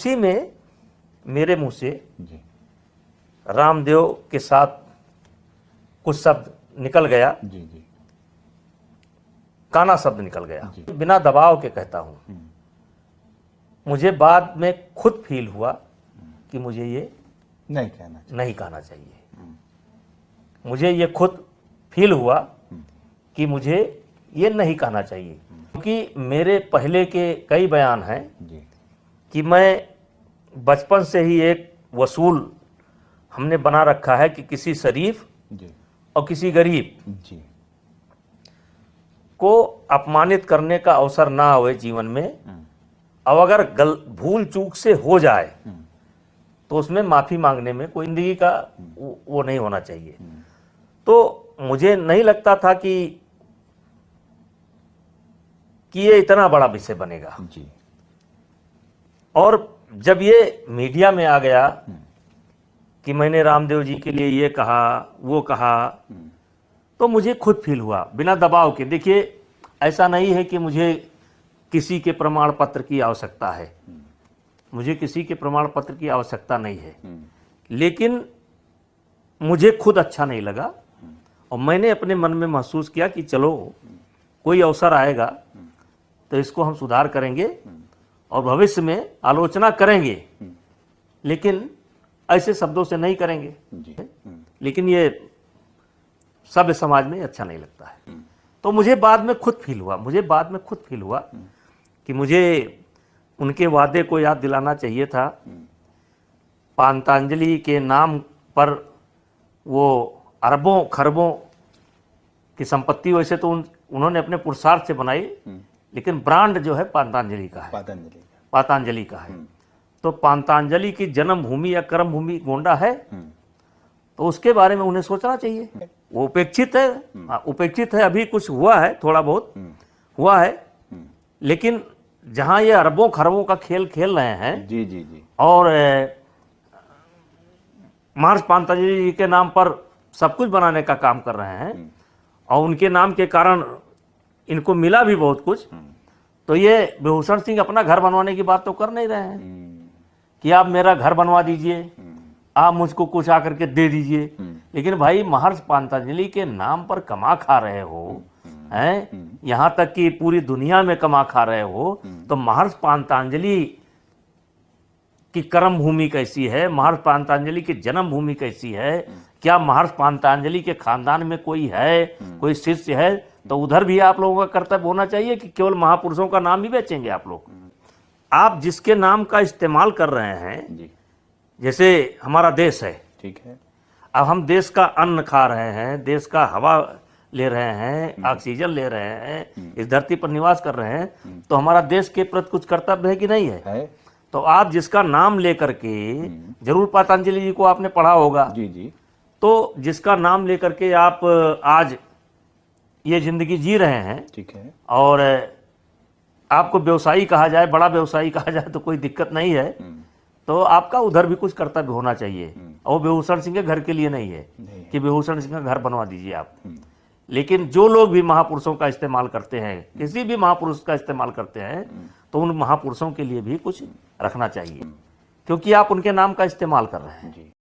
उसी में मेरे मुंह से जी रामदेव के साथ कुछ शब्द निकल गया, जी जी काना शब्द निकल गया। जी। बिना दबाव के कहता हूं, मुझे बाद में खुद फील हुआ कि मुझे ये नहीं कहना चाहिए। नहीं कहना चाहिए। मुझे ये खुद फील हुआ कि मुझे ये नहीं कहना चाहिए, क्योंकि मेरे पहले के कई बयान हैं जी कि मैं बचपन से ही एक वसूल हमने बना रखा है कि किसी शरीफ जी और किसी गरीब जी को अपमानित करने का अवसर ना आवे जीवन में। अब अगर भूल चूक से हो जाए तो उसमें माफी मांगने में कोई जिंदगी का वो नहीं होना चाहिए। तो मुझे नहीं लगता था कि ये इतना बड़ा विषय बनेगा। जी और जब ये मीडिया में आ गया कि मैंने रामदेव जी के लिए ये कहा वो कहा, तो मुझे खुद फील हुआ बिना दबाव के। देखिए, ऐसा नहीं है कि मुझे किसी के प्रमाण पत्र की आवश्यकता है, मुझे किसी के प्रमाण पत्र की आवश्यकता नहीं है, लेकिन मुझे खुद अच्छा नहीं लगा और मैंने अपने मन में महसूस किया कि चलो कोई अवसर आएगा तो इसको हम सुधार करेंगे और भविष्य में आलोचना करेंगे, लेकिन ऐसे शब्दों से नहीं करेंगे। जी लेकिन ये सभ्य समाज में अच्छा नहीं लगता है। तो मुझे बाद में खुद फील हुआ कि मुझे उनके वादे को याद दिलाना चाहिए था। पांतांजलि के नाम पर वो अरबों खरबों की संपत्ति वैसे तो उन्होंने अपने पुरुषार्थ से बनाई, लेकिन ब्रांड जो है पांतांजलि का है, पातंजलि का है। तो पांतांजलि की जन्मभूमि या कर्म भूमि गोंडा है, तो उसके बारे में उन्हें सोचना चाहिए। वो उपेक्षित है, उपेक्षित है, अभी कुछ हुआ है, थोड़ा बहुत हुआ है, लेकिन जहां ये अरबों खरबों का खेल खेल रहे हैं जी जी जी और महर्षि पातंजलि जी के नाम पर सब कुछ बनाने का काम कर रहे हैं और उनके नाम के कारण इनको मिला भी बहुत कुछ, तो ये विभूषण सिंह अपना घर बनवाने की बात तो कर नहीं रहे हैं कि आप मेरा घर बनवा दीजिए, आप मुझको कुछ आकर के दे दीजिए। लेकिन भाई, महर्षि पातंजलि के नाम पर कमा खा रहे हो हैं, यहाँ तक कि पूरी दुनिया में कमा खा रहे हो, तो महर्षि पातंजलि की कर्म भूमि कैसी है, महर्षि पातंजलि की जन्म भूमि कैसी है, क्या महर्षि पातंजलि के खानदान में कोई है, कोई शिष्य है, तो उधर भी आप लोगों का कर्तव्य होना चाहिए कि केवल महापुरुषों का नाम ही बेचेंगे आप लोग। आप जिसके नाम का इस्तेमाल कर रहे हैं जी जैसे हमारा देश है, ठीक है। अब हम देश का अन्न खा रहे हैं, देश का हवा ले रहे हैं, ऑक्सीजन ले रहे हैं, इस धरती पर निवास कर रहे हैं, तो हमारा देश के प्रति कुछ कर्तव्य है कि नहीं है? तो आप जिसका नाम लेकर के, जरूर पातंजलि जी को आपने पढ़ा होगा, जी जी, तो जिसका नाम लेकर के आप आज ये जिंदगी जी रहे हैं, ठीक है, और आपको व्यवसायी कहा जाए, बड़ा व्यवसायी कहा जाए तो कोई दिक्कत नहीं है, तो आपका उधर भी कुछ कर्तव्य होना चाहिए। और विभूषण सिंह के घर के लिए नहीं है कि विभूषण सिंह का घर बनवा दीजिए आप। लेकिन जो लोग भी महापुरुषों का इस्तेमाल करते हैं, किसी भी महापुरुष का इस्तेमाल करते हैं, तो उन महापुरुषों के लिए भी कुछ रखना चाहिए, क्योंकि आप उनके नाम का इस्तेमाल कर रहे हैं।